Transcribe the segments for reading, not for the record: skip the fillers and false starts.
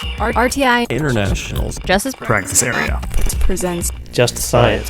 RTI International's Justice Practice Area presents Just Science.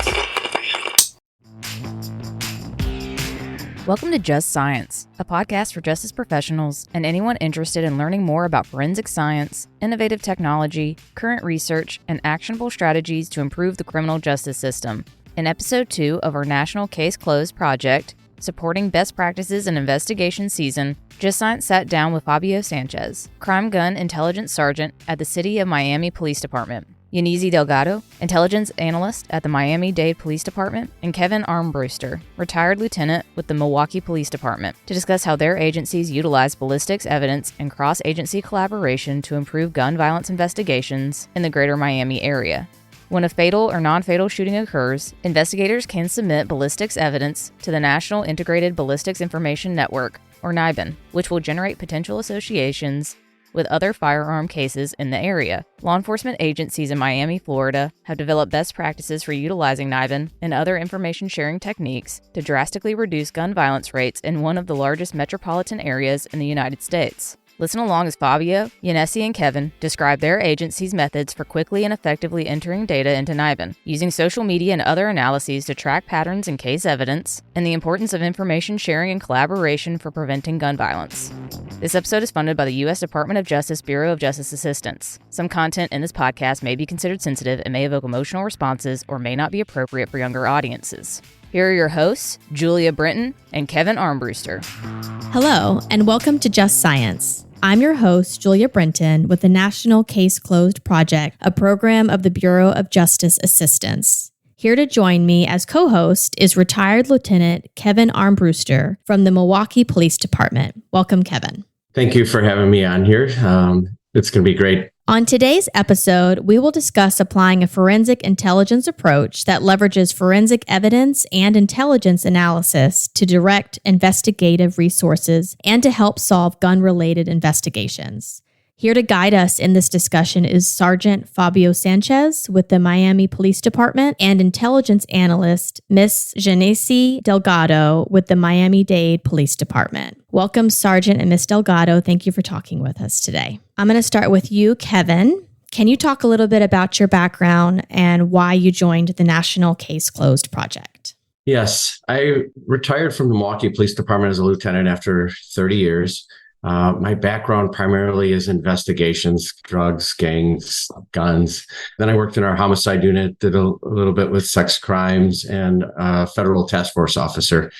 Welcome to Just Science, a podcast for justice professionals and anyone interested in learning more about forensic science, innovative technology, current research, and actionable strategies to improve the criminal justice system. In Episode 2 of our National Case Closed project, supporting best practices in investigation season, Just Science sat down with Fabio Sanchez, crime gun intelligence sergeant at the City of Miami Police Department, Yanezi Delgado, intelligence analyst at the Miami-Dade Police Department, and Kevin Armbruster, retired lieutenant with the Milwaukee Police Department, to discuss how their agencies utilize ballistics evidence and cross-agency collaboration to improve gun violence investigations in the greater Miami area. When a fatal or non-fatal shooting occurs, investigators can submit ballistics evidence to the National Integrated Ballistics Information Network, or NIBIN, which will generate potential associations with other firearm cases in the area. Law enforcement agencies in Miami, Florida, have developed best practices for utilizing NIBIN and other information sharing techniques to drastically reduce gun violence rates in one of the largest metropolitan areas in the United States. Listen along as Fabio, Yanezi, and Kevin describe their agency's methods for quickly and effectively entering data into NIBIN, using social media and other analyses to track patterns in case evidence, and the importance of information sharing and collaboration for preventing gun violence. This episode is funded by the U.S. Department of Justice Bureau of Justice Assistance. Some content in this podcast may be considered sensitive and may evoke emotional responses or may not be appropriate for younger audiences. Here are your hosts, Julia Brinton and Kevin Armbruster. Hello, and welcome to Just Science. I'm your host, Julia Brinton, with the National Case Closed Project, a program of the Bureau of Justice Assistance. Here to join me as co-host is retired Lieutenant Kevin Armbruster from the Milwaukee Police Department. Welcome, Kevin. Thank you for having me on here. It's going to be great. On today's episode, we will discuss applying a forensic intelligence approach that leverages forensic evidence and intelligence analysis to direct investigative resources and to help solve gun-related investigations. Here to guide us in this discussion is Sergeant Fabio Sanchez with the Miami Police Department and intelligence analyst Miss Yanezi Delgado with the Miami-Dade Police Department. Welcome, Sergeant and Miss Delgado. Thank you for talking with us today. I'm going to start with you, Kevin. Can you talk a little bit about your background and why you joined the National Case Closed project? Yes, I retired from the Milwaukee Police Department as a lieutenant after 30 years. My background primarily is investigations, drugs, gangs, guns. Then I worked in our homicide unit, did a little bit with sex crimes, and federal task force officer.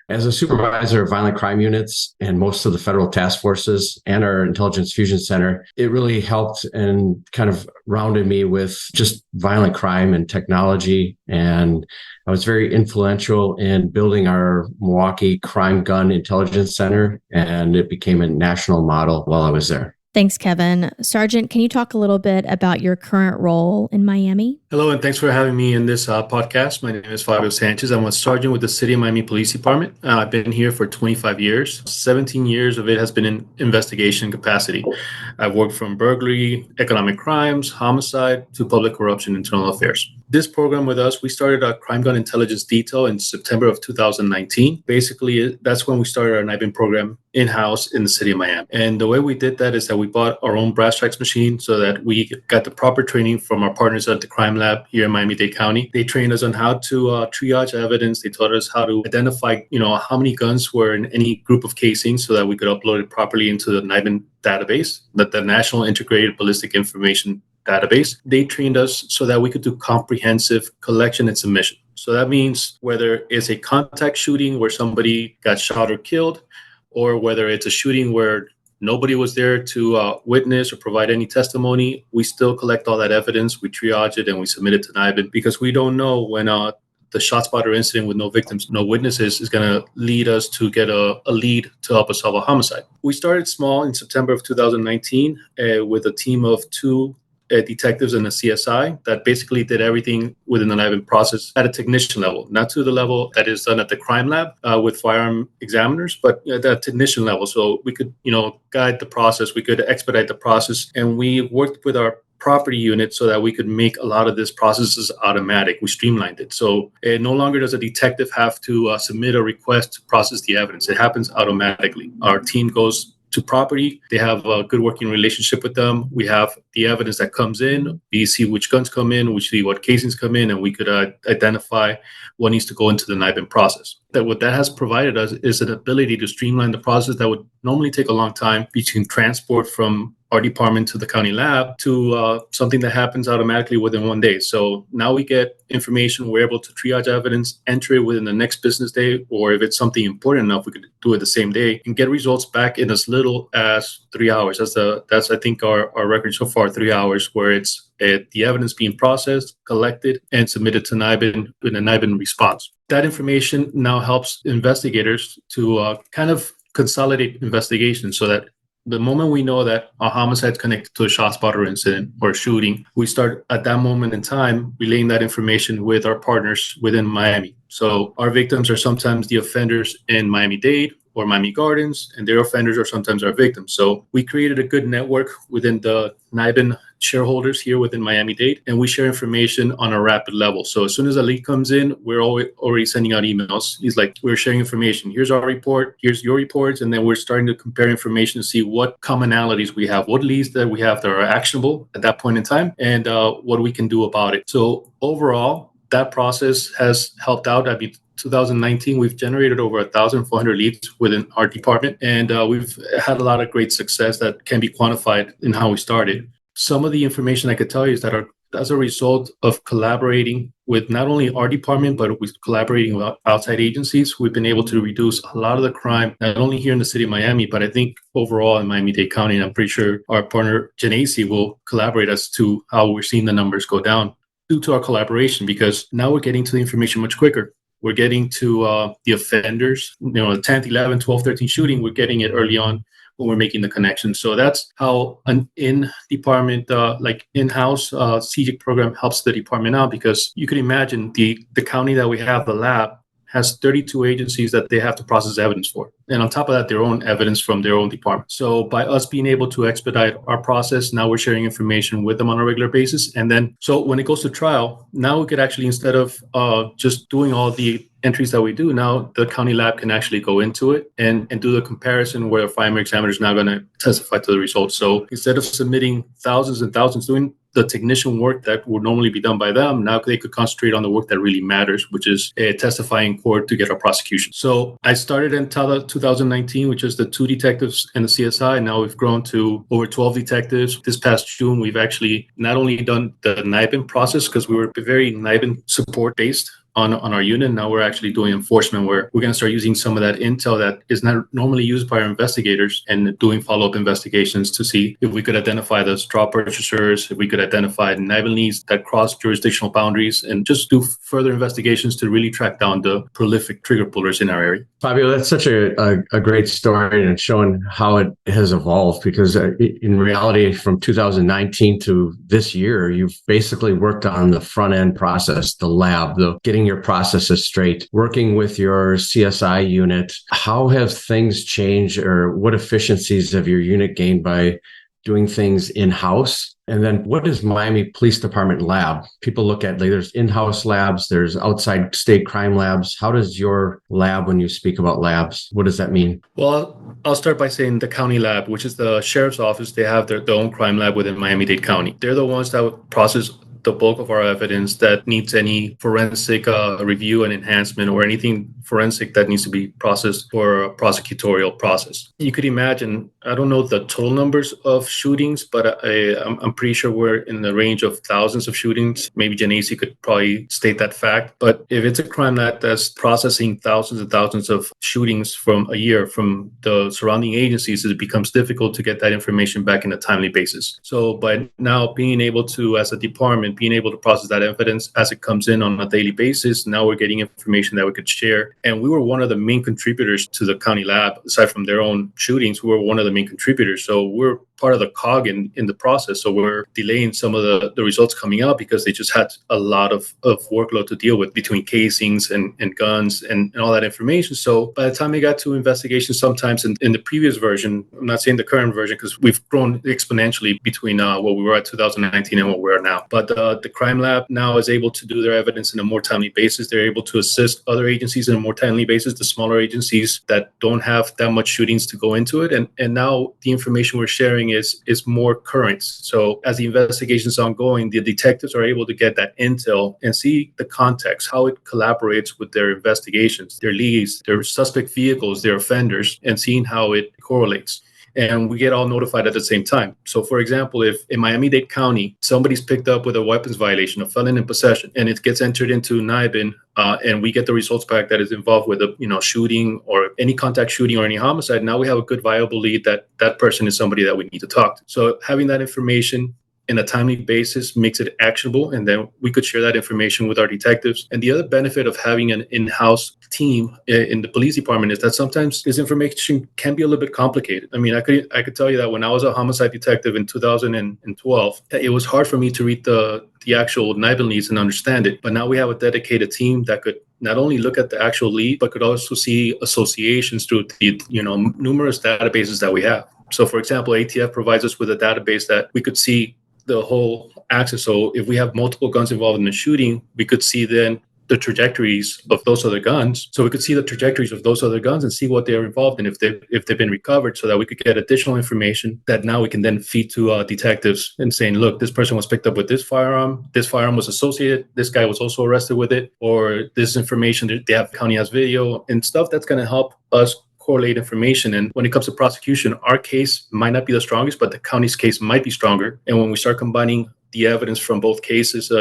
As a supervisor of violent crime units and most of the federal task forces and our intelligence fusion center, it really helped and kind of rounded me with just violent crime and technology. And I was very influential in building our Milwaukee Crime Gun Intelligence Center, and it became a national model while I was there. Thanks, Kevin. Sergeant, can you talk a little bit about your current role in Miami? Hello, and thanks for having me in this podcast. My name is Fabio Sanchez. I'm a sergeant with the City of Miami Police Department. I've been here for 25 years. 17 years of it has been in investigation capacity. I've worked from burglary, economic crimes, homicide, to public corruption, internal affairs. This program with us, we started our Crime Gun Intelligence Detail in September of 2019. Basically, that's when we started our NIBIN program in-house in the city of Miami. And the way we did that is that we bought our own brass tacks machine so that we got the proper training from our partners at the Crime Lab here in Miami-Dade County. They trained us on how to triage evidence. They taught us how to identify, how many guns were in any group of casings so that we could upload it properly into the NIBIN database, that the National Integrated Ballistic Information database. They trained us so that we could do comprehensive collection and submission. So that means whether it's a contact shooting where somebody got shot or killed, or whether it's a shooting where nobody was there to witness or provide any testimony, we still collect all that evidence, we triage it, and we submit it to NIBIN, because we don't know when the ShotSpotter incident with no victims, no witnesses is going to lead us to get a lead to help us solve a homicide. We started small in September of 2019 with a team of 2 detectives and a CSI that basically did everything within the NIBIN process at a technician level, not to the level that is done at the crime lab with firearm examiners, but at that technician level. So we could, guide the process, we could expedite the process, and we worked with our property unit so that we could make a lot of this processes automatic. We streamlined it. So no longer does a detective have to submit a request to process the evidence. It happens automatically. Our team goes to property. They have a good working relationship with them. We have the evidence that comes in. We see which guns come in, we see what casings come in, and we could identify what needs to go into the NIBIN process. What that has provided us is an ability to streamline the process that would normally take a long time between transport from our department to the county lab to something that happens automatically within 1 day. So now we get information, we're able to triage evidence, enter it within the next business day, or if it's something important enough, we could do it the same day and get results back in as little as 3 hours. That's I think our record so far, 3 hours, where it's the evidence being processed, collected, and submitted to NIBIN in a NIBIN response. That information now helps investigators to kind of consolidate investigations so that the moment we know that a homicide is connected to a ShotSpotter incident or a shooting, we start at that moment in time relaying that information with our partners within Miami. So our victims are sometimes the offenders in Miami-Dade or Miami Gardens, and their offenders are sometimes our victims. So we created a good network within the NIBIN shareholders here within Miami-Dade, and we share information on a rapid level. So as soon as a lead comes in, we're already sending out emails. He's like, we're sharing information. Here's our report. Here's your reports. And then we're starting to compare information to see what commonalities we have, what leads that we have that are actionable at that point in time, and what we can do about it. So overall, that process has helped out. 2019, we've generated over 1,400 leads within our department, and we've had a lot of great success that can be quantified in how we started. Some of the information I could tell you is that as a result of collaborating with not only our department, but with collaborating with outside agencies, we've been able to reduce a lot of the crime, not only here in the city of Miami, but I think overall in Miami-Dade County. And I'm pretty sure our partner, Genesi, will collaborate as to how we're seeing the numbers go down due to our collaboration, because now we're getting to the information much quicker. We're getting to the offenders, the 10th, 11th, 12th, 13th shooting, we're getting it early on when we're making the connection. So that's how an in-department, like in-house CJIC program helps the department out, because you can imagine the county that we have, the lab, has 32 agencies that they have to process evidence for. And on top of that, their own evidence from their own department. So by us being able to expedite our process, now we're sharing information with them on a regular basis. And then, so when it goes to trial, now we could actually, instead of just doing all the entries that we do, now the county lab can actually go into it and do the comparison where a firearm examiner is now going to testify to the results. So instead of submitting thousands and thousands, doing the technician work that would normally be done by them, now they could concentrate on the work that really matters, which is testifying in court to get our prosecution. So I started in 2019, which is the 2 detectives and the CSI. Now we've grown to over 12 detectives. This past June, we've actually not only done the NIBIN process, because we were very NIBIN support based on our unit. Now we're actually doing enforcement, where we're going to start using some of that intel that is not normally used by our investigators, and doing follow-up investigations to see if we could identify the straw purchasers, if we could identify NIBIN leads that cross jurisdictional boundaries, and just do further investigations to really track down the prolific trigger pullers in our area. Fabio, that's such a great story, and it's showing how it has evolved, because in reality, from 2019 to this year, you've basically worked on the front end process, the lab, the getting your processes straight, working with your CSI unit. How have things changed, or what efficiencies have your unit gained by doing things in-house? And then what is Miami Police Department lab? People look at, there's in-house labs, there's outside state crime labs. How does your lab, when you speak about labs, what does that mean? Well, I'll start by saying the county lab, which is the sheriff's office, they have their own crime lab within Miami-Dade County. They're the ones that would process the bulk of our evidence that needs any forensic review and enhancement, or anything forensic that needs to be processed for a prosecutorial process. You could imagine, I don't know the total numbers of shootings, but I'm pretty sure we're in the range of thousands of shootings. Maybe Genesi could probably state that fact. But if it's a crime that's processing thousands and thousands of shootings from a year from the surrounding agencies, it becomes difficult to get that information back in a timely basis. So by now being able to, as a department, being able to process that evidence as it comes in on a daily basis, now we're getting information that we could share. And we were one of the main contributors to the county lab. Aside from their own shootings, we were one of the main contributors. So we're part of the cog in the process. So we're delaying some of the results coming out because they just had a lot of workload to deal with between casings and guns and all that information. So by the time we got to investigations, sometimes in the previous version, I'm not saying the current version because we've grown exponentially between what we were at 2019 and what we are now. But the crime lab now is able to do their evidence in a more timely basis. They're able to assist other agencies in a more timely basis, the smaller agencies that don't have that much shootings to go into it. And now the information we're sharing is more current. So as the investigation is ongoing, the detectives are able to get that intel and see the context, how it collaborates with their investigations, their leads, their suspect vehicles, their offenders, and seeing how it correlates. And we get all notified at the same time. So for example, if in Miami-Dade County, somebody's picked up with a weapons violation, a felon in possession, and it gets entered into NIBIN, and we get the results back that is involved with a shooting or any contact shooting or any homicide, now we have a good viable lead that that person is somebody that we need to talk to. So having that information in a timely basis makes it actionable, and then we could share that information with our detectives. And the other benefit of having an in-house team in the police department is that sometimes this information can be a little bit complicated. I mean, I could tell you that when I was a homicide detective in 2012, it was hard for me to read the actual NIBIN leads and understand it. But now we have a dedicated team that could not only look at the actual lead, but could also see associations through the numerous databases that we have. So for example, ATF provides us with a database that we could see the whole axis. So if we have multiple guns involved in the shooting, we could see then the trajectories of those other guns. So we could see the trajectories of those other guns and see what they're involved in, if they've been recovered, so that we could get additional information that now we can then feed to detectives and saying, look, this person was picked up with this firearm was associated, this guy was also arrested with it, or this information, they have county has video and stuff that's going to help us correlate information. And when it comes to prosecution, our case might not be the strongest, but the county's case might be stronger. And when we start combining the evidence from both cases,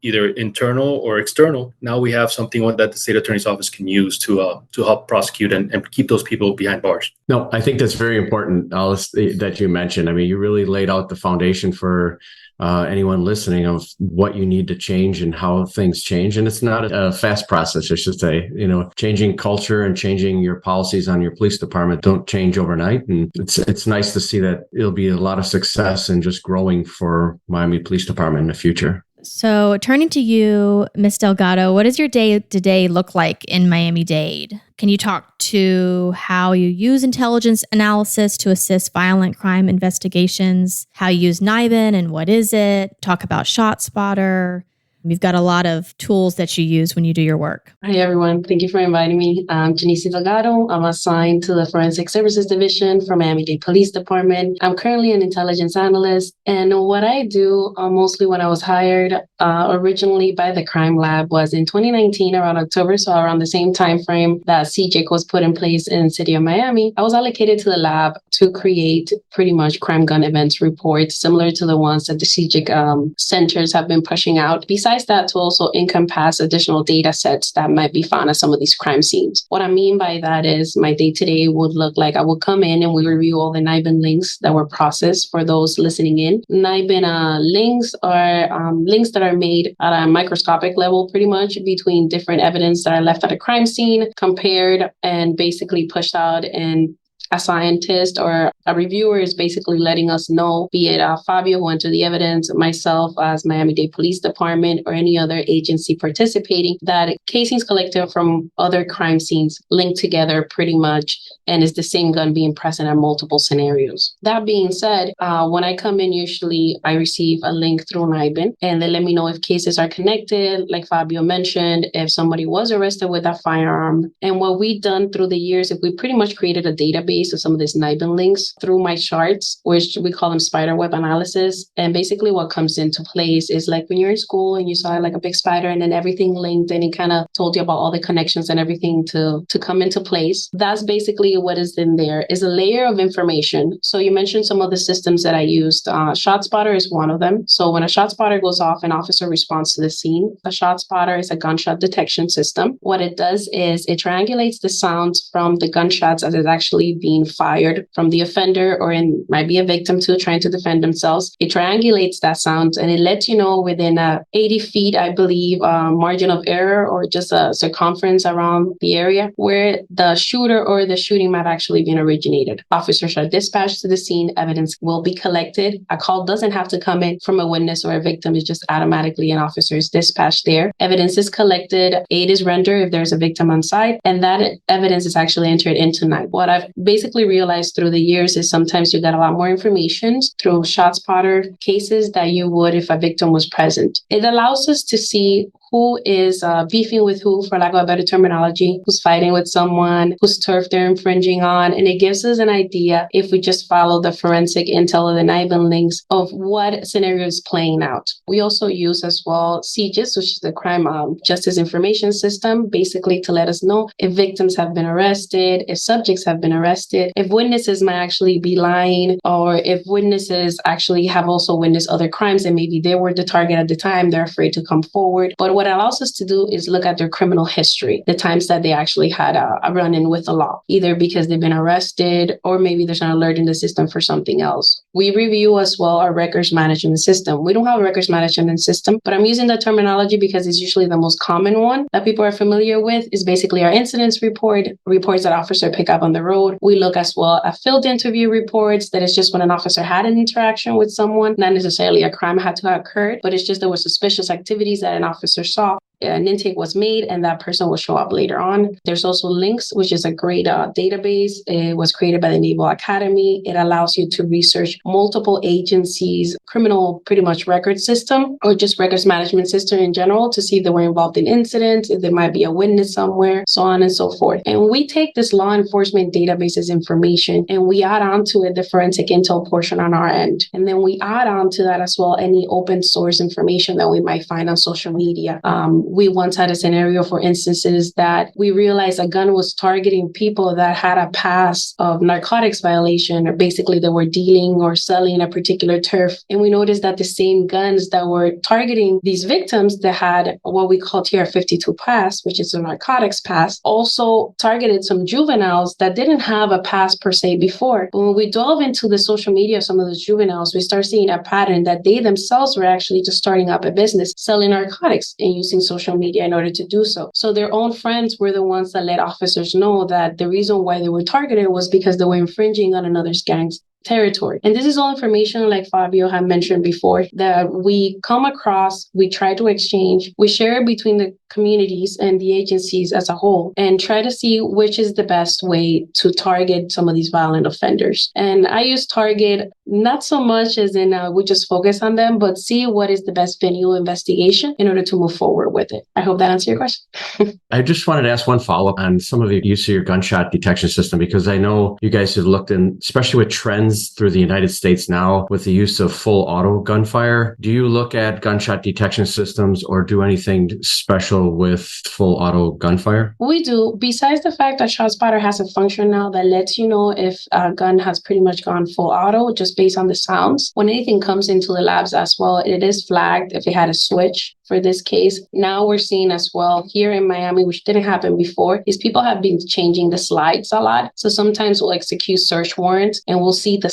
either internal or external, now we have something that the state attorney's office can use to help prosecute and keep those people behind bars. No, I think that's very important, Alice, that you mentioned. I mean, you really laid out the foundation for anyone listening of what you need to change and how things change. And it's not a fast process, I should say. Changing culture and changing your policies on your police department don't change overnight. And it's nice to see that it'll be a lot of success in just growing for Miami Police Department in the future. So turning to you, Ms. Delgado, what does your day-to-day look like in Miami-Dade? Can you talk to how you use intelligence analysis to assist violent crime investigations, how you use NIBIN and what is it? Talk about ShotSpotter. You've got a lot of tools that you use when you do your work. Hi, everyone. Thank you for inviting me. I'm Janice Delgado. I'm assigned to the Forensic Services Division for Miami-Dade Police Department. I'm currently an intelligence analyst. And what I do, mostly when I was hired originally by the crime lab, was in 2019, around October, so around the same time frame that CJIC was put in place in the city of Miami. I was allocated to the lab to create pretty much crime gun events reports, similar to the ones that the CJIC centers have been pushing out. Besides that, to also encompass additional data sets that might be found at some of these crime scenes. What I mean by that is my day-to-day would look like I would come in and we review all the NIBIN links that were processed for those listening in. NIBIN links are links that are made at a microscopic level, pretty much between different evidence that are left at a crime scene, compared and basically pushed out, and a scientist or a reviewer is basically letting us know, be it Fabio who entered the evidence, myself as Miami-Dade Police Department, or any other agency participating, that casings collected from other crime scenes linked together pretty much, and is the same gun being present in multiple scenarios. That being said, when I come in, usually I receive a link through NIBIN, and they let me know if cases are connected, like Fabio mentioned, if somebody was arrested with a firearm. And what we've done through the years, if we pretty much created a database of some of these NIBIN links through my charts, which we call them spider web analysis. And basically what comes into place is like when you're in school and you saw like a big spider and then everything linked and it kind of told you about all the connections and everything to come into place. That's basically what is in there, is a layer of information. So you mentioned some of the systems that I used. ShotSpotter is one of them. So when a ShotSpotter goes off, an officer responds to the scene. A ShotSpotter is a gunshot detection system. What it does is it triangulates the sounds from the gunshots as it's actually being fired from the offender, or it might be a victim too trying to defend themselves. It triangulates that sound and it lets you know within 80 feet, I believe, margin of error or just a circumference around the area where the shooter or the shooting might actually been originated. Officers are dispatched to the scene. Evidence will be collected. A call doesn't have to come in from a witness or a victim. It's just automatically an officer is dispatched there. Evidence is collected. Aid is rendered if there's a victim on site, and that evidence is actually entered into NIBE. What I've basically realized through the years is sometimes you get a lot more information through ShotSpotter cases that you would if a victim was present. It allows us to see who is beefing with who, for lack of a better terminology, who's fighting with someone, whose turf they're infringing on. And it gives us an idea, if we just follow the forensic intel of the NIBE links, of what scenario is playing out. We also use as well CJIS, which is the Crime Justice Information System, basically to let us know if victims have been arrested, if subjects have been arrested, if witnesses might actually be lying, or if witnesses actually have also witnessed other crimes and maybe they were the target at the time, they're afraid to come forward. But what it allows us to do is look at their criminal history, the times that they actually had a run-in with the law, either because they've been arrested or maybe there's an alert in the system for something else. We review as well our records management system. We don't have a records management system, but I'm using the terminology because it's usually the most common one that people are familiar with. Is basically our incidents report, reports that officers pick up on the road. We look as well at field interview reports, that is just when an officer had an interaction with someone, not necessarily a crime had to have occurred, but it's just there were suspicious activities that an officer saw. An intake was made and that person will show up later on. There's also LINKS, which is a great database. It was created by the Naval Academy. It allows you to research multiple agencies' criminal pretty much record system, or just records management system in general, to see if they were involved in incidents, if there might be a witness somewhere, so on and so forth. And we take this law enforcement databases information and we add on to it the forensic intel portion on our end. And then we add on to that as well any open source information that we might find on social media. We once had a scenario, for instances, that we realized a gun was targeting people that had a past of narcotics violation, or basically they were dealing or selling a particular turf. And we noticed that the same guns that were targeting these victims that had what we call TR-52 pass, which is a narcotics pass, also targeted some juveniles that didn't have a pass per se before. But when we delve into the social media of some of those juveniles, we start seeing a pattern that they themselves were actually just starting up a business selling narcotics and using social media in order to do so. So their own friends were the ones that let officers know that the reason why they were targeted was because they were infringing on another gang's territory. And this is all information, like Fabio had mentioned before, that we come across, we try to exchange, we share it between the communities and the agencies as a whole, and try to see which is the best way to target some of these violent offenders. And I use target not so much as in we just focus on them, but see what is the best venue investigation in order to move forward with it. I hope that answered your question. I just wanted to ask one follow-up on some of your use of your gunshot detection system, because I know you guys have looked in, especially with trends through the United States now with the use of full auto gunfire. Do you look at gunshot detection systems or do anything special with full auto gunfire? We do. Besides the fact that ShotSpotter has a function now that lets you know if a gun has pretty much gone full auto just based on the sounds. When anything comes into the labs as well, it is flagged if it had a switch. For this case, now we're seeing as well here in Miami, which didn't happen before, is people have been changing the slides a lot. So sometimes we'll execute search warrants and we'll see the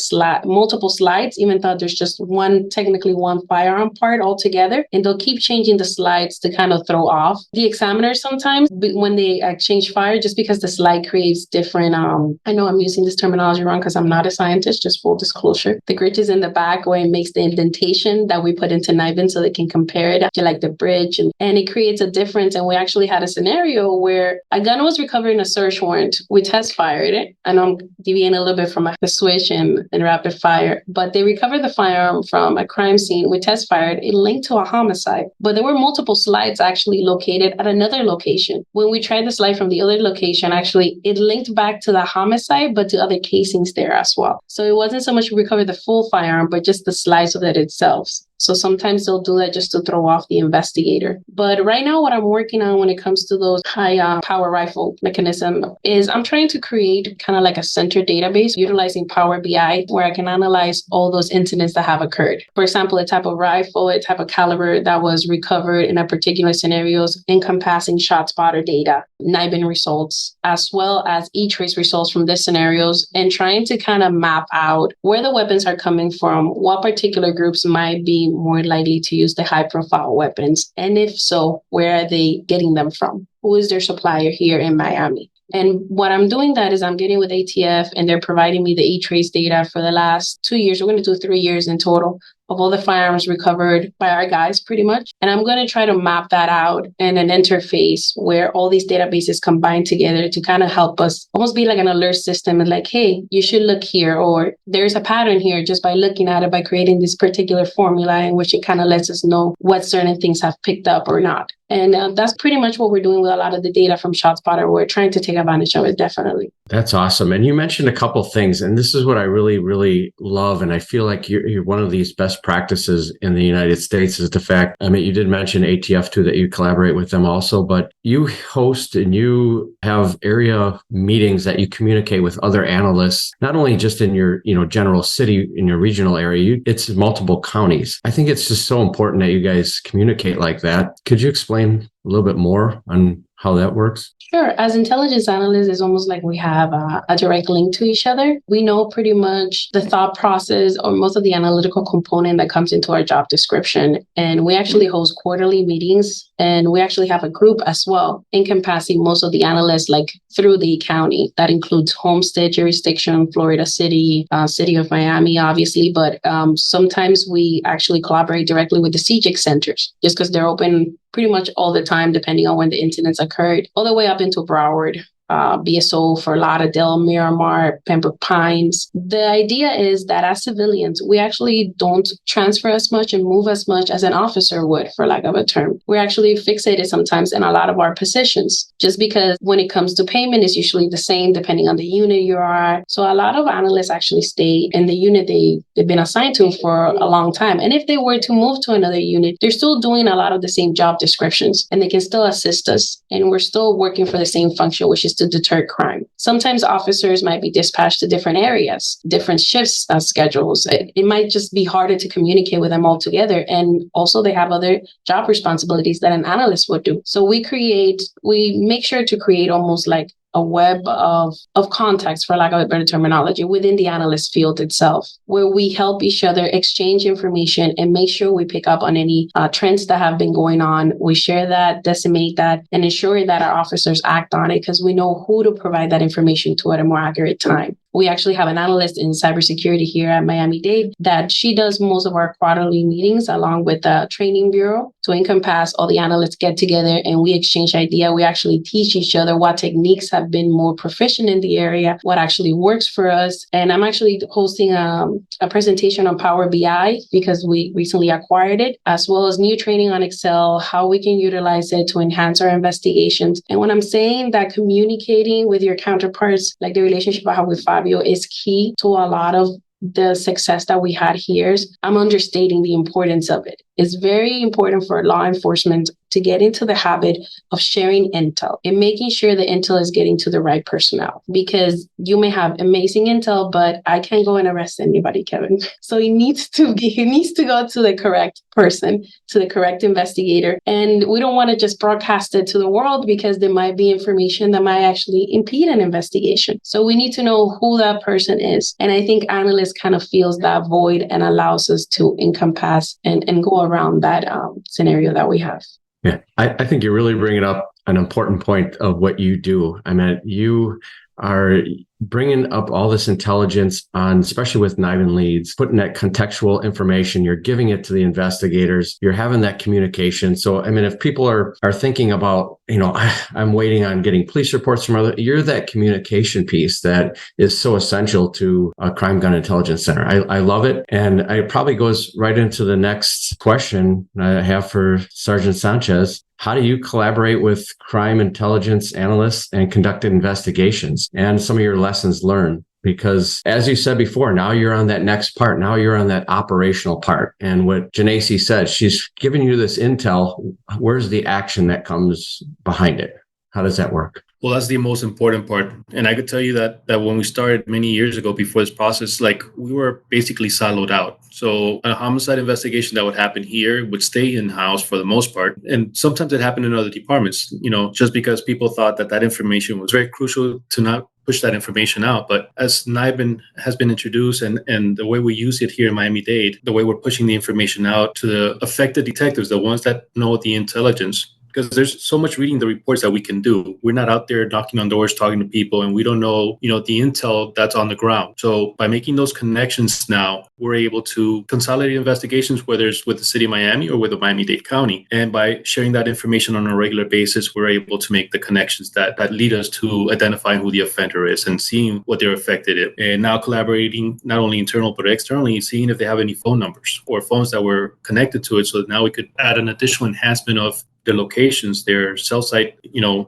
multiple slides, even though there's just technically one firearm part altogether. And they'll keep changing the slides to kind of throw off the examiner sometimes when they exchange fire, just because the slide creates different, I know I'm using this terminology wrong because I'm not a scientist, just full disclosure. The gritches in the back where it makes the indentation that we put into NIBE so they can compare it to like the bridge, and it creates a difference. And we actually had a scenario where a gun was recovered in a search warrant. We test fired it, and I'm deviating a little bit from the switch and rapid fire, but they recovered the firearm from a crime scene. We test fired it, linked to a homicide, but there were multiple slides actually located at another location. When we tried the slide from the other location, actually it linked back to the homicide, but to other casings there as well. So it wasn't so much we recovered the full firearm, but just the slides of it itself. So sometimes they'll do that just to throw off the investigator. But right now, what I'm working on when it comes to those high power rifle mechanism is I'm trying to create kind of like a center database utilizing Power BI where I can analyze all those incidents that have occurred. For example, a type of rifle, a type of caliber that was recovered in a particular scenarios encompassing ShotSpotter data, NIBIN results, as well as E-Trace results from these scenarios, and trying to kind of map out where the weapons are coming from, what particular groups might be more likely to use the high profile weapons, and if so, where are they getting them from? Who is their supplier here in Miami? And what I'm doing that is I'm getting with ATF and they're providing me the E-Trace data for the last 2 years. We're going to do 3 years in total of all the firearms recovered by our guys pretty much. And I'm going to try to map that out in an interface where all these databases combine together to kind of help us almost be like an alert system and like, hey, you should look here, or there's a pattern here just by looking at it, by creating this particular formula in which it kind of lets us know what certain things have picked up or not. And that's pretty much what we're doing with a lot of the data from ShotSpotter. We're trying to take advantage of it, definitely. That's awesome. And you mentioned a couple things, and this is what I really, really love. And I feel like you're one of these best practices in the United States is the fact, I mean, you did mention ATF too, that you collaborate with them also, but you host and you have area meetings that you communicate with other analysts, not only just in your, general city, in your regional area, it's multiple counties. I think it's just so important that you guys communicate like that. Could you explain a little bit more on how that works? Sure. As intelligence analysts, it's almost like we have a direct link to each other. We know pretty much the thought process or most of the analytical component that comes into our job description. And we actually host quarterly meetings, and we actually have a group as well encompassing most of the analysts like through the county. That includes Homestead jurisdiction, Florida City, City of Miami, obviously. But sometimes we actually collaborate directly with the CJIC centers just because they're open pretty much all the time, depending on when the incidents occurred, all the way up into Broward, BSO, Fort Lauderdale, Miramar, Pembroke Pines. The idea is that as civilians, we actually don't transfer as much and move as much as an officer would, for lack of a term. We're actually fixated sometimes in a lot of our positions, just because when it comes to payment, it's usually the same depending on the unit you are. So a lot of analysts actually stay in the unit they've been assigned to for a long time. And if they were to move to another unit, they're still doing a lot of the same job descriptions and they can still assist us. And we're still working for the same function, which is to deter crime. Sometimes officers might be dispatched to different areas, different shifts schedules. It might just be harder to communicate with them all together. And also they have other job responsibilities that an analyst would do. So we make sure to create almost like a web of contacts, for lack of a better terminology, within the analyst field itself, where we help each other exchange information and make sure we pick up on any trends that have been going on. We share that, disseminate that, and ensure that our officers act on it because we know who to provide that information to at a more accurate time. We actually have an analyst in cybersecurity here at Miami-Dade that she does most of our quarterly meetings along with the training bureau to encompass all the analysts get together and we exchange ideas. We actually teach each other what techniques have been more proficient in the area, what actually works for us. And I'm actually hosting a presentation on Power BI because we recently acquired it, as well as new training on Excel, how we can utilize it to enhance our investigations. And when I'm saying that communicating with your counterparts, like the relationship I have with Fabio, is key to a lot of the success that we had here, I'm understating the importance of it. It's very important for law enforcement to get into the habit of sharing intel and making sure the intel is getting to the right personnel, because you may have amazing intel, but I can't go and arrest anybody, Kevin. So he needs to go to the correct person, to the correct investigator. And we don't want to just broadcast it to the world because there might be information that might actually impede an investigation. So we need to know who that person is. And I think analysts kind of feels that void and allows us to encompass and go around that scenario that we have. Yeah, I think you're really bringing up an important point of what you do. I mean, you are bringing up all this intelligence on, especially with NIBIN leads, putting that contextual information, you're giving it to the investigators, you're having that communication. So, I mean, if people are thinking about, I'm waiting on getting police reports from you're that communication piece that is so essential to a crime gun intelligence center. I love it. And it probably goes right into the next question I have for Sergeant Sanchez. How do you collaborate with crime intelligence analysts and conduct investigations and some of your lessons learned? because as you said before, now you're on that next part. Now you're on that operational part. And what Janacy said, she's giving you this intel. Where's the action that comes behind it? How does that work? Well, that's the most important part. And I could tell you that when we started many years ago before this process, like we were basically siloed out. So a homicide investigation that would happen here would stay in-house for the most part. And sometimes it happened in other departments, just because people thought that information was very crucial to not push that information out. But as NIBIN has been introduced and the way we use it here in Miami-Dade, the way we're pushing the information out to the affected detectives, the ones that know the intelligence, because there's so much reading the reports that we can do. We're not out there knocking on doors, talking to people, and we don't know, the intel that's on the ground. So by making those connections now, we're able to consolidate investigations, whether it's with the city of Miami or with the Miami-Dade County. And by sharing that information on a regular basis, we're able to make the connections that lead us to identifying who the offender is and seeing what they're affected in. And now collaborating not only internal but externally, seeing if they have any phone numbers or phones that were connected to it. So that now we could add an additional enhancement of their locations, their cell site,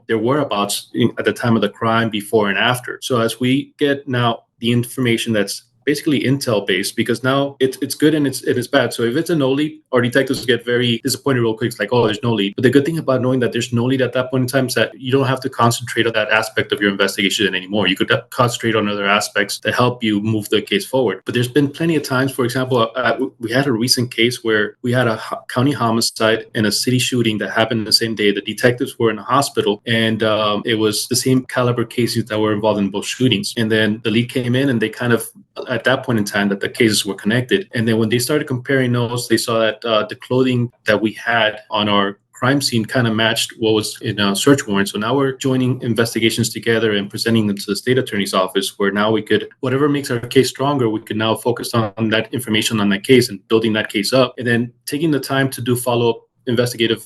their whereabouts at the time of the crime, before and after. So as we get now the information that's basically intel based, because now it's good and it's bad. So if it's a no lead, our detectives get very disappointed real quick. It's like, oh, there's no lead. But the good thing about knowing that there's no lead at that point in time is that you don't have to concentrate on that aspect of your investigation anymore. You could concentrate on other aspects that help you move the case forward. But there's been plenty of times, for example, we had a recent case where we had a county homicide and a city shooting that happened the same day. The detectives were in a hospital, and it was the same caliber cases that were involved in both shootings. And then the lead came in, and they kind of, at that point in time, that the cases were connected. And then when they started comparing notes, they saw that the clothing that we had on our crime scene kind of matched what was in a search warrant. So now we're joining investigations together and presenting them to the state attorney's office, where now we could, whatever makes our case stronger, we could now focus on that information on that case and building that case up, and then taking the time to do follow-up investigative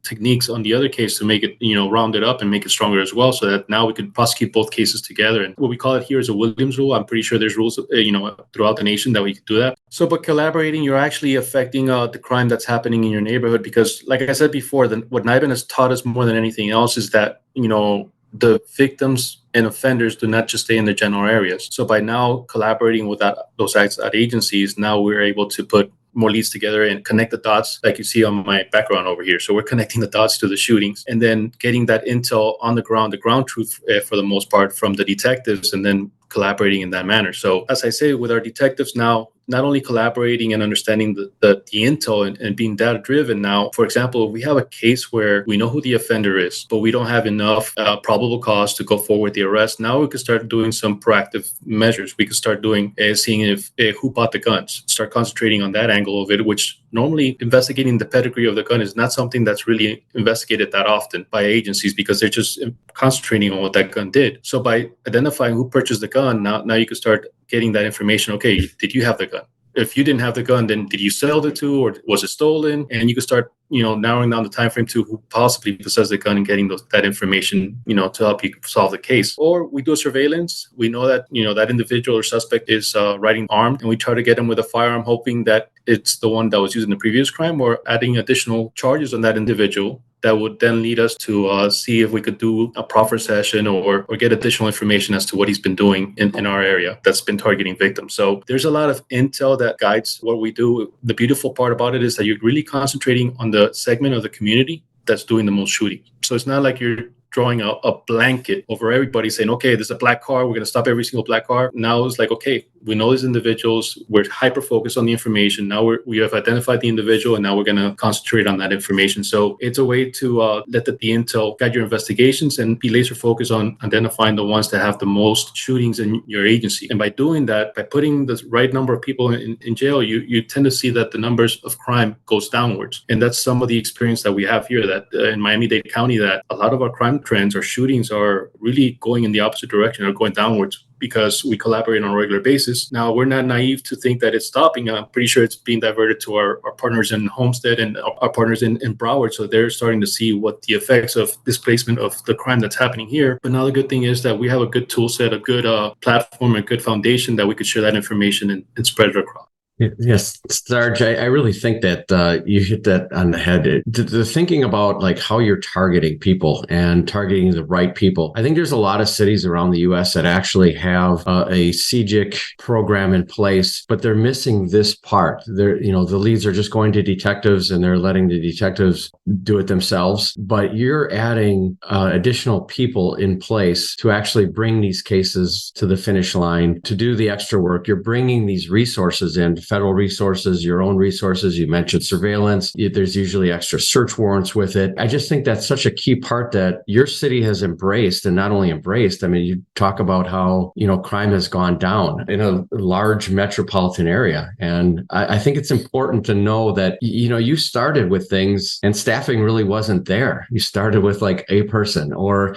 techniques on the other case to make it, round it up and make it stronger as well, so that now we could prosecute both cases together. And what we call it here is a Williams rule. I'm pretty sure there's rules, throughout the nation that we could do that. So, but collaborating, you're actually affecting the crime that's happening in your neighborhood, because, like I said before, what NIBIN has taught us more than anything else is that, the victims and offenders do not just stay in the general areas. So by now collaborating with those agencies, now we're able to put more leads together and connect the dots, like you see on my background over here. So we're connecting the dots to the shootings and then getting that intel on the ground truth for the most part from the detectives, and then collaborating in that manner. So as I say, with our detectives now, not only collaborating and understanding the intel and being data driven now, for example, if we have a case where we know who the offender is, but we don't have enough probable cause to go forward with the arrest, now we could start doing some proactive measures. We could start doing seeing if who bought the guns, start concentrating on that angle of it, which normally investigating the pedigree of the gun is not something that's really investigated that often by agencies, because they're just concentrating on what that gun did. So by identifying who purchased the gun, now you can start getting that information. Okay, did you have the gun? If you didn't have the gun, then did you sell it to, or was it stolen? And you can start, narrowing down the time frame to who possibly possessed the gun and getting that information, to help you solve the case. Or we do a surveillance. We know that, that individual or suspect is riding armed, and we try to get him with a firearm, hoping that it's the one that was used in the previous crime, or adding additional charges on that individual. That would then lead us to see if we could do a proffer session or get additional information as to what he's been doing in our area that's been targeting victims. So there's a lot of intel that guides what we do. The beautiful part about it is that you're really concentrating on the segment of the community that's doing the most shooting. So it's not like you're drawing a blanket over everybody saying, okay, there's a black car, we're going to stop every single black car. Now it's like, okay, we know these individuals, we're hyper focused on the information. Now we have identified the individual, and now we're going to concentrate on that information. So it's a way to let the intel guide your investigations and be laser focused on identifying the ones that have the most shootings in your agency. And by doing that, by putting the right number of people in jail, you tend to see that the numbers of crime goes downwards. And that's some of the experience that we have here, that in Miami-Dade County, that a lot of our crime trends or shootings are really going in the opposite direction, or going downwards, because we collaborate on a regular basis. Now, we're not naive to think that it's stopping. I'm pretty sure it's being diverted to our partners in Homestead and our partners in Broward. So they're starting to see what the effects of displacement of the crime that's happening here. But now the good thing is that we have a good tool set, a good platform, a good foundation that we could share that information and spread it across. Yes, Sarge, I really think that you hit that on the head. The thinking about like how you're targeting people and targeting the right people. I think there's a lot of cities around the U.S. that actually have a CJIC program in place, but they're missing this part. The leads are just going to detectives and they're letting the detectives do it themselves. But you're adding additional people in place to actually bring these cases to the finish line, to do the extra work. You're bringing these resources in, federal resources, your own resources. You mentioned surveillance. There's usually extra search warrants with it. I just think that's such a key part that your city has embraced, and not only embraced. I mean, you talk about how, crime has gone down in a large metropolitan area. And I think it's important to know that, you started with things and staffing really wasn't there. You started with like a person or,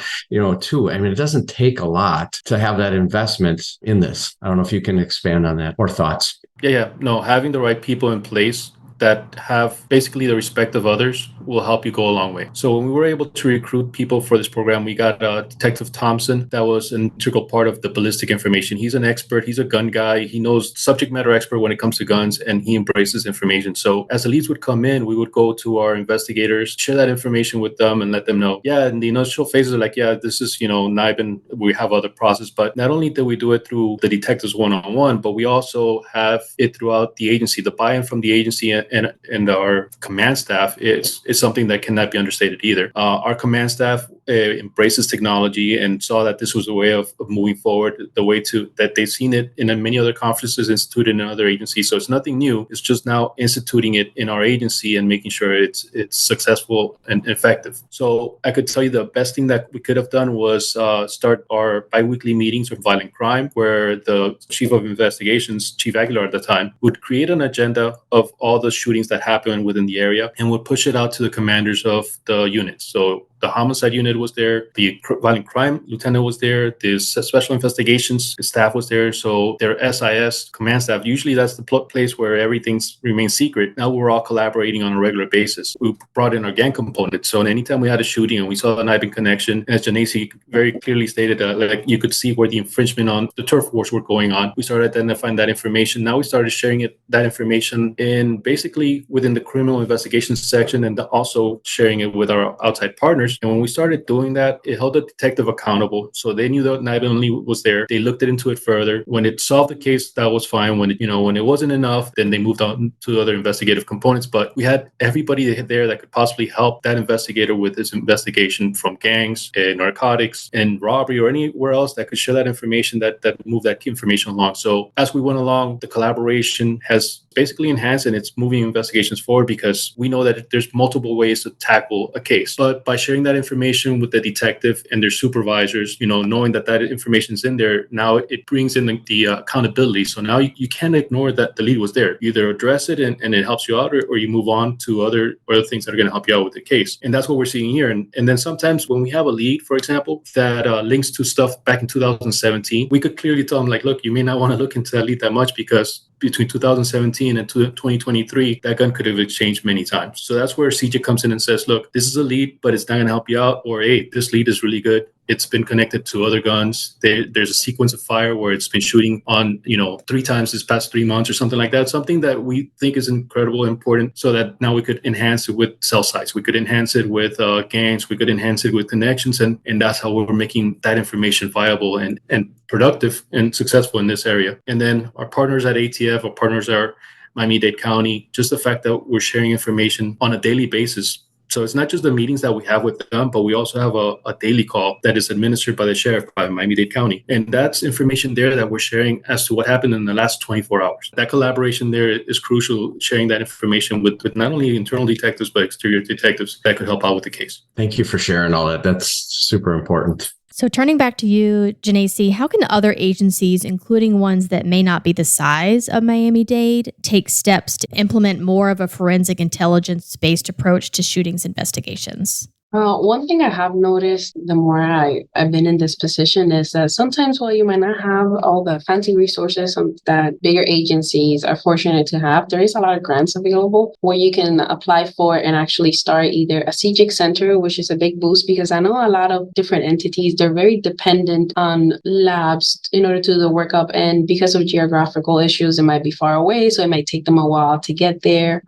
two. I mean, it doesn't take a lot to have that investment in this. I don't know if you can expand on that or thoughts. Yeah. No, having the right people in place that have basically the respect of others will help you go a long way. So when we were able to recruit people for this program, we got Detective Thompson. That was an integral part of the ballistic information. He's an expert. He's a gun guy. He knows subject matter expert when it comes to guns, and he embraces information. So as the leads would come in, we would go to our investigators, share that information with them and let them know. Yeah, and the initial phases are like, yeah, this is, NIBIN. We have other process. But not only do we do it through the detectives one-on-one, but we also have it throughout the agency. The buy-in from the agency and our command staff is something that cannot be understated either. Our command staff embraces technology and saw that this was a way of moving forward, the way that they've seen it in many other conferences instituted in other agencies. So it's nothing new. It's just now instituting it in our agency and making sure it's successful and effective. So I could tell you the best thing that we could have done was start our biweekly meetings with violent crime, where the chief of investigations, Chief Aguilar at the time, would create an agenda of all the shootings that happen within the area and would push it out to the commanders of the units. So the homicide unit was there, the violent crime lieutenant was there, the special investigations staff was there. So their SIS command staff, usually that's the place where everything remains secret. Now we're all collaborating on a regular basis. We brought in our gang component. So anytime we had a shooting and we saw an NIBIN connection, as Janacy very clearly stated, like you could see where the infringement on the turf wars were going on. We started identifying that information. Now we started sharing that information in basically within the criminal investigations section, and also sharing it with our outside partners. And when we started doing that, it held the detective accountable. So they knew that NIBIN only was there. They looked into it further. When it solved the case, that was fine. When it wasn't enough, then they moved on to other investigative components. But we had everybody there that could possibly help that investigator with his investigation, from gangs and narcotics and robbery or anywhere else that could share that information, that move that information along. So as we went along, the collaboration has basically enhanced and it's moving investigations forward, because we know that there's multiple ways to tackle a case. But by sharing that information with the detective and their supervisors, knowing that information is in there, now it brings in the accountability. So now you can't ignore that the lead was there. You either address it and it helps you out, or you move on to other things that are going to help you out with the case. And that's what we're seeing here. And then sometimes when we have a lead, for example, that links to stuff back in 2017, we could clearly tell them, like, look, you may not want to look into that lead that much, because between 2017 and 2023, that gun could have exchanged many times. So that's where CJ comes in and says, look, this is a lead, but it's not going to help you out. Or, hey, this lead is really good. It's been connected to other guns. There's a sequence of fire where it's been shooting on, 3 times this past 3 months or something like that. Something that we think is incredibly important, so that now we could enhance it with cell sites. We could enhance it with gangs. We could enhance it with connections. And that's how we're making that information viable and productive and successful in this area. And then our partners at ATF, our partners are Miami-Dade County, just the fact that we're sharing information on a daily basis. So it's not just the meetings that we have with them, but we also have a daily call that is administered by the sheriff by Miami-Dade County. And that's information there that we're sharing as to what happened in the last 24 hours. That collaboration there is crucial, sharing that information with not only internal detectives, but exterior detectives that could help out with the case. Thank you for sharing all that. That's super important. So turning back to you, Janacy, how can other agencies, including ones that may not be the size of Miami-Dade, take steps to implement more of a forensic intelligence-based approach to shootings investigations? One thing I have noticed the more I've been in this position is that sometimes while you might not have all the fancy resources that bigger agencies are fortunate to have, there is a lot of grants available where you can apply for and actually start either a CJIC center, which is a big boost because I know a lot of different entities, they're very dependent on labs in order to do the workup. And because of geographical issues, it might be far away. So it might take them a while to get there.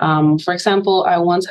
For example, I once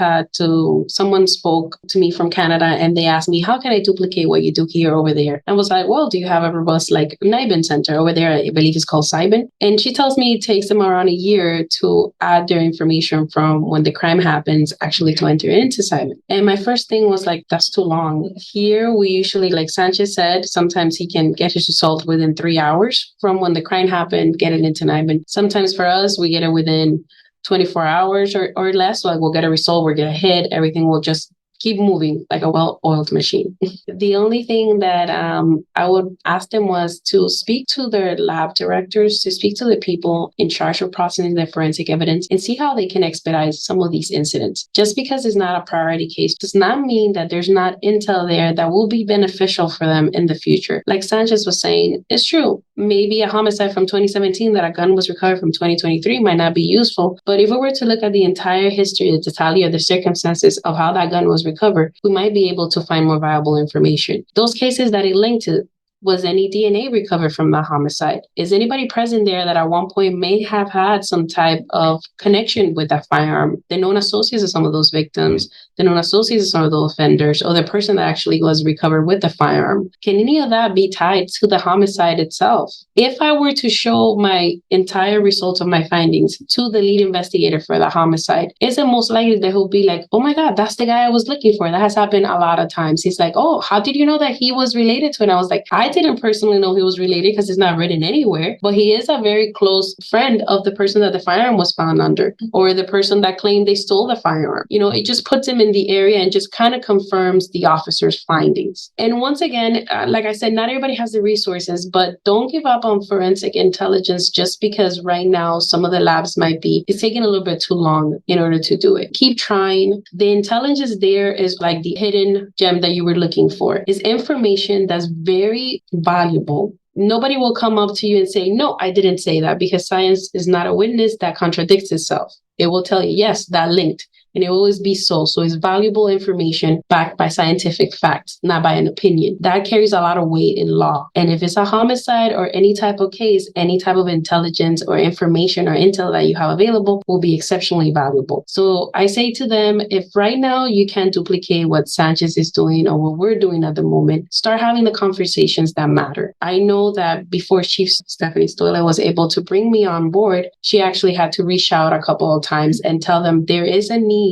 someone spoke to me from Canada and they asked me, how can I duplicate what you do here over there? I was like, well, do you have a robust like NIBIN center over there? I believe it's called CYBIN. And she tells me it takes them around a year to add their information from when the crime happens actually to enter into CYBIN. And my first thing was like, that's too long. Here, we usually, like Sanchez said, sometimes he can get his result within 3 hours from when the crime happened, get it into NIBIN. Sometimes for us, we get it within 24 hours or less. Like we'll get a result, we'll get a hit, everything will just keep moving like a well-oiled machine. The only thing that I would ask them was to speak to their lab directors, to speak to the people in charge of processing the forensic evidence and see how they can expedite some of these incidents. Just because it's not a priority case does not mean that there's not intel there that will be beneficial for them in the future. Like Sanchez was saying, it's true. Maybe a homicide from 2017 that a gun was recovered from 2023 might not be useful. But if we were to look at the entire history, the totality of the circumstances of how that gun was recovered, we might be able to find more viable information. Those cases that it linked to, was any DNA recovered from the homicide? Is anybody present there that at one point may have had some type of connection with that firearm? The known associates of some of those victims, the known associates of some of those offenders, or the person that actually was recovered with the firearm. Can any of that be tied to the homicide itself? If I were to show my entire results of my findings to the lead investigator for the homicide, is it most likely that he'll be like, oh my God, that's the guy I was looking for? That has happened a lot of times. He's like, oh, how did you know that he was related to it? And I was like, I didn't personally know he was related because it's not written anywhere, but he is a very close friend of the person that the firearm was found under, or the person that claimed they stole the firearm. You know, it just puts him in the area and just kind of confirms the officer's findings. And once again, like I said, not everybody has the resources, but don't give up on forensic intelligence just because right now some of the labs it's taking a little bit too long in order to do it. Keep trying. The intelligence there is like the hidden gem that you were looking for. Is information that's very valuable. Nobody will come up to you and say, no, I didn't say that, because science is not a witness that contradicts itself. It will tell you, yes, that linked. And it will always be so. So it's valuable information backed by scientific facts, not by an opinion. That carries a lot of weight in law. And if it's a homicide or any type of case, any type of intelligence or information or intel that you have available will be exceptionally valuable. So I say to them, if right now you can't duplicate what Sanchez is doing or what we're doing at the moment, start having the conversations that matter. I know that before Chief Stephanie Stoila was able to bring me on board, she actually had to reach out a couple of times and tell them there is a need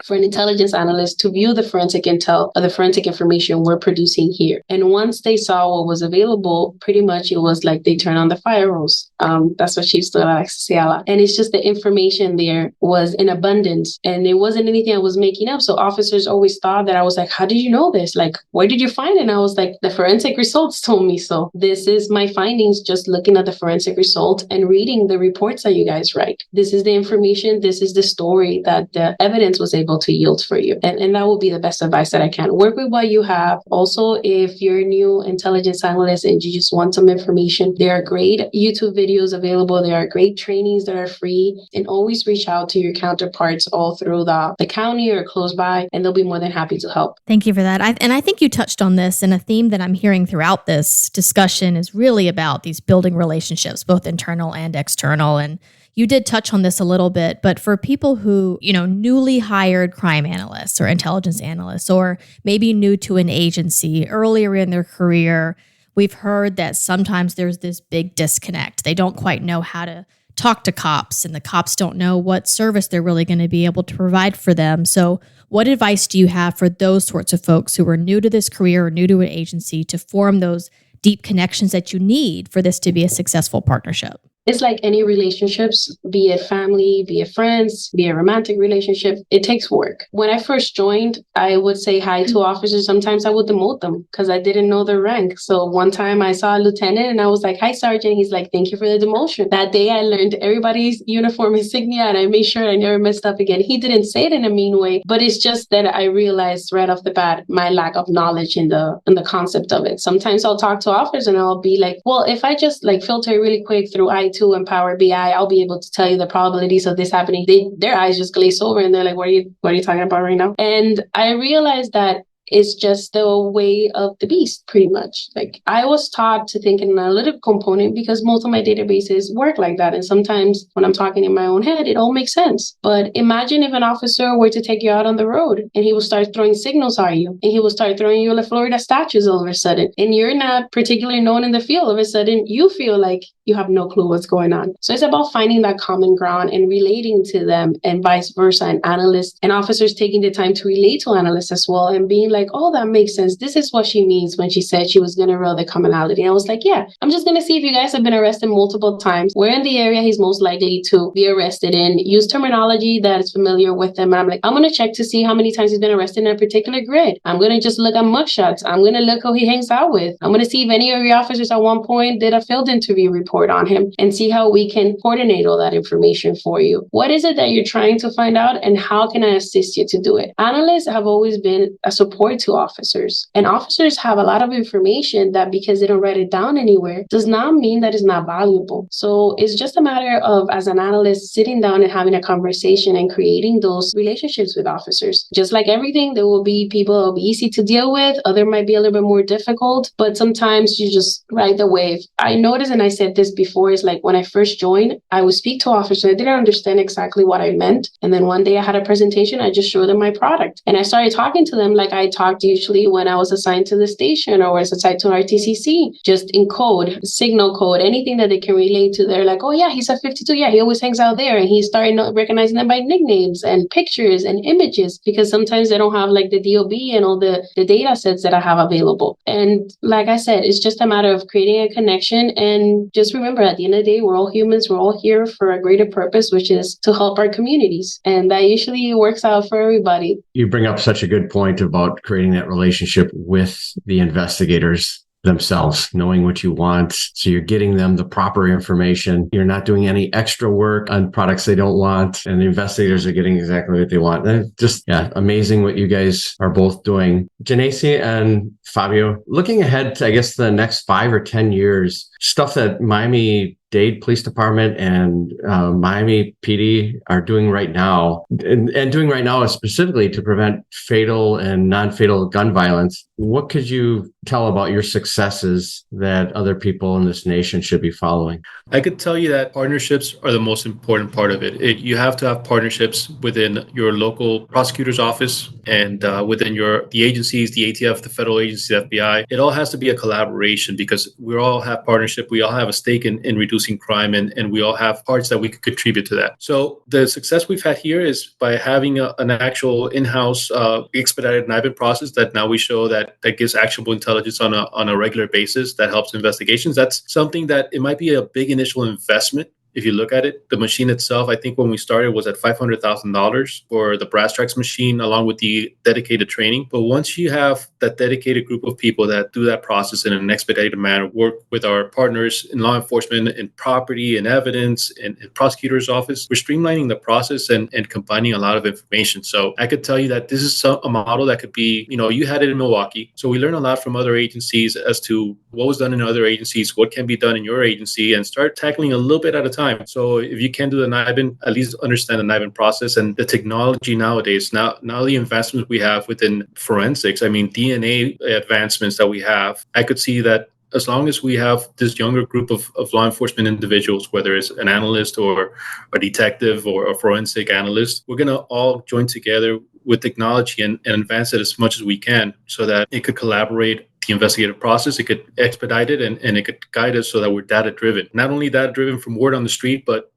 for an intelligence analyst to view the forensic intel or the forensic information we're producing here. And once they saw what was available, pretty much it was like they turned on the fire hose. That's what Chief Stoila likes to say a lot. And it's just the information there was in abundance and it wasn't anything I was making up. So officers always thought that I was like, how did you know this? Like, where did you find it? And I was like, the forensic results told me so. This is my findings just looking at the forensic result and reading the reports that you guys write. This is the information. This is the story that the evidence was able to yield for you. And that will be the best advice that I can. Work with what you have. Also, if you're a new intelligence analyst and you just want some information, there are great YouTube videos available. There are great trainings that are free. And always reach out to your counterparts all through the county or close by, and they'll be more than happy to help. Thank you for that. I think you touched on this, and a theme that I'm hearing throughout this discussion is really about these building relationships, both internal and external. And you did touch on this a little bit, but for people who, newly hired crime analysts or intelligence analysts, or maybe new to an agency earlier in their career, we've heard that sometimes there's this big disconnect. They don't quite know how to talk to cops, and the cops don't know what service they're really going to be able to provide for them. So what advice do you have for those sorts of folks who are new to this career or new to an agency to form those deep connections that you need for this to be a successful partnership? it's like any relationships, be it family, be it friends, be it romantic relationship, it takes work. When I first joined, I would say hi to officers. Sometimes I would demote them because I didn't know their rank. So one time I saw a lieutenant and I was like, "Hi, Sergeant." He's like, "Thank you for the demotion." That day I learned everybody's uniform insignia and I made sure I never messed up again. He didn't say it in a mean way, but it's just that I realized right off the bat my lack of knowledge in the concept of it. Sometimes I'll talk to officers and I'll be like, "Well, if I just like filter it really quick through I2 and Power BI, I'll be able to tell you the probabilities of this happening." Their eyes just glaze over and they're like, what are you talking about right now? And I realized that it's just the way of the beast, pretty much. Like I was taught to think in an analytical component because most of my databases work like that. And sometimes when I'm talking in my own head, it all makes sense. But imagine if an officer were to take you out on the road and he will start throwing signals at you and he will start throwing you the Florida statues all of a sudden. And you're not particularly known in the field. All of a sudden, you feel like you have no clue what's going on. So it's about finding that common ground and relating to them and vice versa. And analysts and officers taking the time to relate to analysts as well and being like, "Oh, that makes sense. This is what she means when she said she was going to roll the commonality." And I was like, "Yeah, I'm just going to see if you guys have been arrested multiple times. Where in the area he's most likely to be arrested in. Use terminology that is familiar with them." And I'm like, I'm going to check to see how many times he's been arrested in a particular grid. I'm going to just look at mugshots. I'm going to look who he hangs out with. I'm going to see if any of your officers at one point did a field interview report on him and see how we can coordinate all that information for you. What is it that you're trying to find out and how can I assist you to do it? Analysts have always been a support to officers, and officers have a lot of information that because they don't write it down anywhere does not mean that it's not valuable. So it's just a matter of, as an analyst, sitting down and having a conversation and creating those relationships with officers. Just like everything, there will be people that will be easy to deal with, other might be a little bit more difficult, but sometimes you just ride the wave. I noticed, and I said this before, is like when I first joined, I would speak to officers. I didn't understand exactly what I meant. And then one day I had a presentation, I just showed them my product. And I started talking to them like I talked usually when I was assigned to the station or was assigned to an RTCC, just in code, signal code, anything that they can relate to. They're like, "Oh yeah, he's a 52. Yeah, he always hangs out there." And he started recognizing them by nicknames and pictures and images because sometimes they don't have like the DOB and all the data sets that I have available. And like I said, it's just a matter of creating a connection. And just remember, at the end of the day, we're all humans. We're all here for a greater purpose, which is to help our communities. And that usually works out for everybody. You bring up such a good point about creating that relationship with the investigators themselves, knowing what you want. So you're getting them the proper information. You're not doing any extra work on products they don't want. And the investigators are getting exactly what they want. And just, amazing what you guys are both doing. Janacy and Fabio, looking ahead to, I guess, the next 5 or 10 years, stuff that Miami-Dade Police Department and Miami PD are doing right now, and doing right now is specifically to prevent fatal and non-fatal gun violence. What could you tell about your successes that other people in this nation should be following? I could tell you that partnerships are the most important part of it. You have to have partnerships within your local prosecutor's office and within the agencies, the ATF, the federal agency, the FBI. It all has to be a collaboration because we all have partnership. We all have a stake in reducing crime and we all have parts that we could contribute to that. So the success we've had here is by having an actual in-house expedited NIBIN process that now we show that gives actionable intelligence on a regular basis that helps investigations. That's something that it might be a big initial investment. If you look at it, the machine itself, I think when we started was at $500,000 for the brass tracks machine, along with the dedicated training. But once you have that dedicated group of people that do that process in an expedited manner, work with our partners in law enforcement, in property and evidence, and prosecutor's office, we're streamlining the process and combining a lot of information. So I could tell you that this is a model that could be, you had it in Milwaukee. So we learn a lot from other agencies as to what was done in other agencies, what can be done in your agency, and start tackling a little bit at a time. So if you can do the NIBIN, at least understand the NIBIN process and the technology nowadays. Now the investments we have within forensics, DNA advancements that we have, I could see that as long as we have this younger group of law enforcement individuals, whether it's an analyst or a detective or a forensic analyst, we're going to all join together with technology and advance it as much as we can so that it could collaborate the investigative process, it could expedite it, and it could guide us so that we're data-driven. Not only data-driven from word on the street, but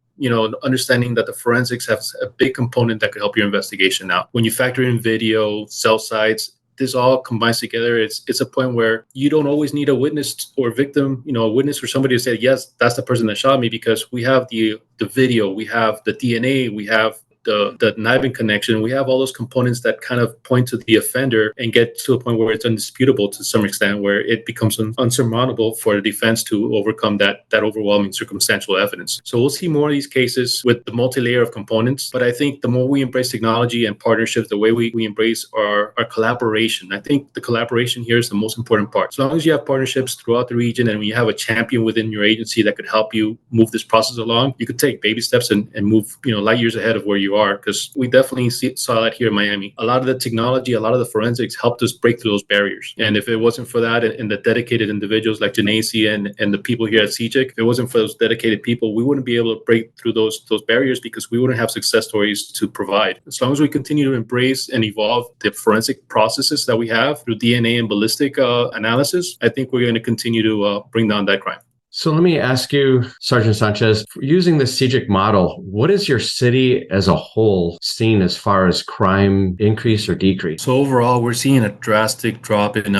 understanding that the forensics has a big component that could help your investigation now. When you factor in video, cell sites, this all combines together, it's a point where you don't always need a witness or victim, a witness or somebody to say, yes, that's the person that shot me, because we have the video, we have the DNA, we have the kniving connection. We have all those components that kind of point to the offender and get to a point where it's undisputable to some extent, where it becomes unsurmountable for the defense to overcome that overwhelming circumstantial evidence. So we'll see more of these cases with the multi-layer of components. But I think the more we embrace technology and partnerships, the way we embrace our collaboration, I think the collaboration here is the most important part. As long as you have partnerships throughout the region and you have a champion within your agency that could help you move this process along, you could take baby steps and move light years ahead of where you are, because we definitely saw that here in Miami. A lot of the technology, a lot of the forensics helped us break through those barriers. And if it wasn't for that and the dedicated individuals like Janacy and the people here at CJIC, if it wasn't for those dedicated people, we wouldn't be able to break through those barriers, because we wouldn't have success stories to provide. As long as we continue to embrace and evolve the forensic processes that we have through DNA and ballistic analysis, I think we're going to continue to bring down that crime. So let me ask you, Sergeant Sanchez, using the CJIC model, what is your city as a whole seen as far as crime increase or decrease? So overall, we're seeing a drastic drop in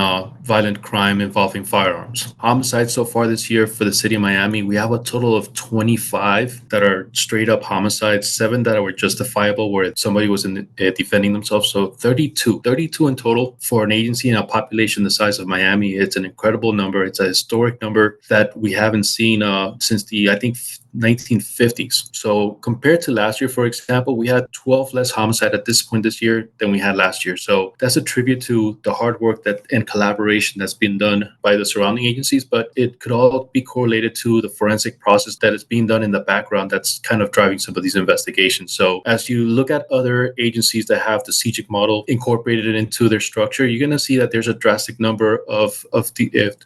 violent crime involving firearms. Homicides so far this year for the city of Miami, we have a total of 25 that are straight up homicides, 7 that were justifiable where somebody was defending themselves. So 32 in total for an agency and a population the size of Miami. It's an incredible number. It's a historic number that we haven't seen since the, I think, 1950s. So compared to last year, for example, we had 12 less homicide at this point this year than we had last year. So that's a tribute to the hard work and collaboration that's been done by the surrounding agencies, but it could all be correlated to the forensic process that is being done in the background that's kind of driving some of these investigations. So as you look at other agencies that have the CJIC model incorporated into their structure, you're going to see that there's a drastic number of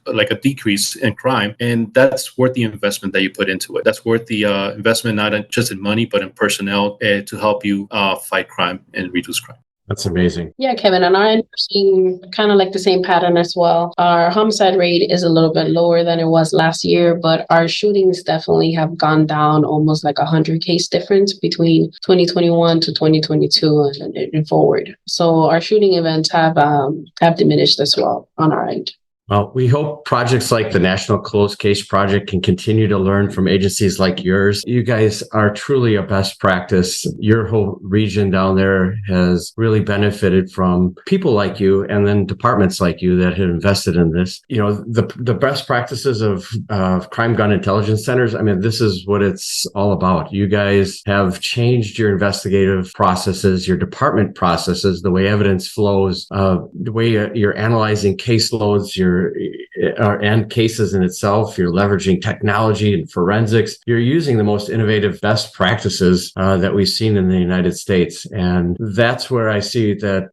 like a decrease in crime, and that's worth the investment that you put into it. That's worth the investment, not just in money, but in personnel to help you fight crime and reduce crime. That's amazing. Yeah, Kevin, and I'm seeing kind of like the same pattern as well. Our homicide rate is a little bit lower than it was last year, but our shootings definitely have gone down almost like 100 case difference between 2021 to 2022 and forward. So our shooting events have diminished as well on our end. Well, we hope projects like the National Closed Case Project can continue to learn from agencies like yours. You guys are truly a best practice. Your whole region down there has really benefited from people like you and then departments like you that have invested in this. The best practices of crime gun intelligence centers, I mean, this is what it's all about. You guys have changed your investigative processes, your department processes, the way evidence flows, the way you're analyzing caseloads, and cases in itself. You're leveraging technology and forensics. You're using the most innovative best practices that we've seen in the United States. And that's where I see that,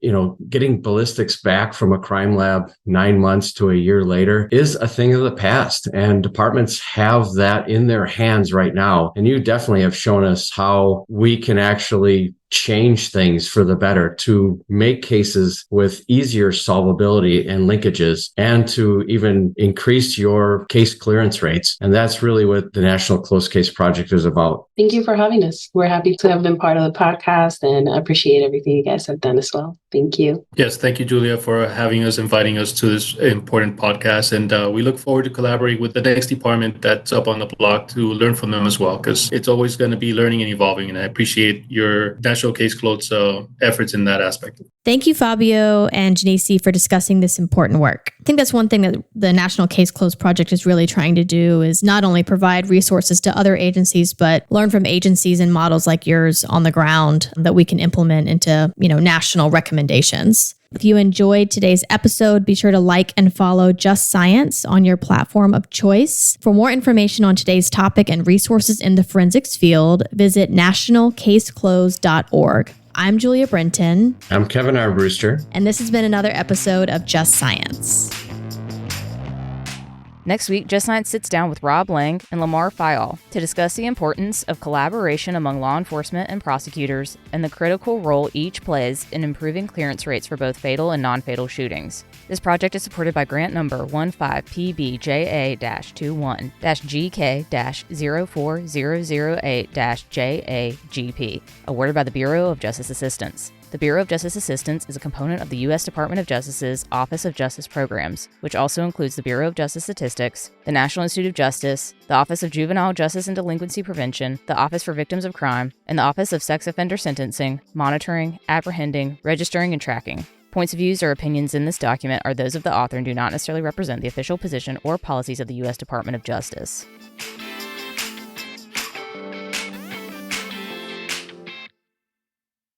getting ballistics back from a crime lab 9 months to a year later is a thing of the past. And departments have that in their hands right now. And you definitely have shown us how we can actually change things for the better to make cases with easier solvability and linkages and to even increase your case clearance rates. And that's really what the National Closed Case Project is about. Thank you for having us. We're happy to have been part of the podcast and I appreciate everything you guys have done as well. Thank you. Yes, thank you, Julia, for inviting us to this important podcast. And we look forward to collaborating with the next department that's up on the block to learn from them as well, because it's always going to be learning and evolving. And I appreciate your National Case Closed efforts in that aspect. Thank you, Fabio and Janacy, for discussing this important work. I think that's one thing that the National Case Closed Project is really trying to do is not only provide resources to other agencies, but learn from agencies and models like yours on the ground that we can implement into, national recommendations. If you enjoyed today's episode, be sure to like and follow Just Science on your platform of choice. For more information on today's topic and resources in the forensics field, visit nationalcaseclosed.org. I'm Julia Brenton. I'm Kevin R. Brewster. And this has been another episode of Just Science. Next week, Just Science sits down with Rob Lang and Lamar Fayal to discuss the importance of collaboration among law enforcement and prosecutors and the critical role each plays in improving clearance rates for both fatal and non-fatal shootings. This project is supported by grant number 15PBJA-21-GK-04008-JAGP, awarded by the Bureau of Justice Assistance. The Bureau of Justice Assistance is a component of the U.S. Department of Justice's Office of Justice Programs, which also includes the Bureau of Justice Statistics, the National Institute of Justice, the Office of Juvenile Justice and Delinquency Prevention, the Office for Victims of Crime, and the Office of Sex Offender Sentencing, Monitoring, Apprehending, Registering, and Tracking. Points of views or opinions in this document are those of the author and do not necessarily represent the official position or policies of the U.S. Department of Justice.